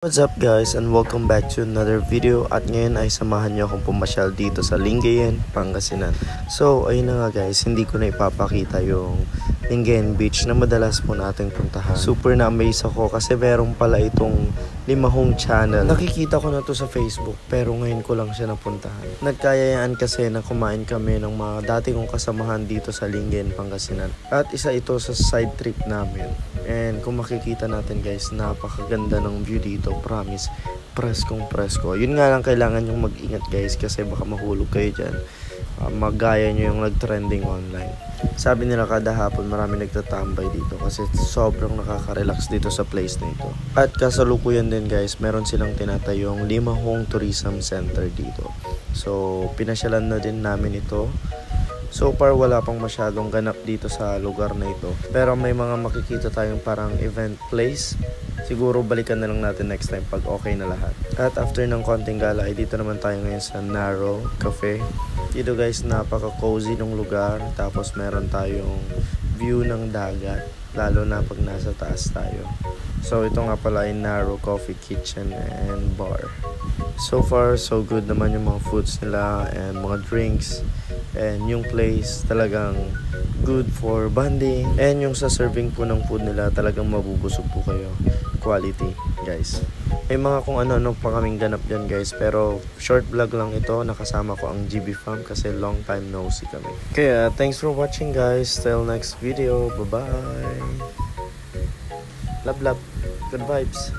What's up guys and welcome back to another video at ngayon ay samahan niyo akong pumasyal dito sa Lingayen, Pangasinan. So ayun na nga guys, hindi ko na ipapakita yung Lingayen Beach na madalas po nating puntahan. Super na-amaze ako kasi meron pala itong limahong channel. Nakikita ko na to sa Facebook pero ngayon ko lang siya napuntahan. Nagkayayaan kasi na kumain kami ng mga dati kong kasamahan dito sa Lingayen, Pangasinan. At isa ito sa side trip namin. And kung makikita natin guys, napakaganda ng view dito, promise, preskong presko. Yun nga lang, kailangan yung mag-ingat guys kasi baka mahulog kayo dyan. Magaya nyo yung nag-trending online. Sabi nila kada hapon marami nagtatambay dito kasi sobrang nakaka-relax dito sa place na ito. At kasalukuyan din guys, meron silang tinatayong limahong tourism center dito. So pinasyalan na din namin ito. So far wala pang masyadong ganap dito sa lugar na ito. Pero may mga makikita tayong parang event place. Siguro balikan na lang natin next time pag okay na lahat. At after ng konting gala ay dito naman tayo ngayon sa Narrow Cafe. Dito guys, napaka-cozy ng lugar. Tapos meron tayong view ng dagat. Lalo na pag nasa taas tayo. So ito nga pala ay Narrow Coffee Kitchen and Bar. So far so good naman yung mga foods nila and mga drinks. And yung place talagang good for bonding. And yung sa serving po ng food nila talagang mabubusog po kayo. Quality guys. May mga kung ano-ano pa kaming ganap dyan guys. Pero short vlog lang ito. Nakasama ko ang GB Fam kasi long time no see kami. Kaya thanks for watching guys. Till next video. Bye bye. Love love. Good vibes.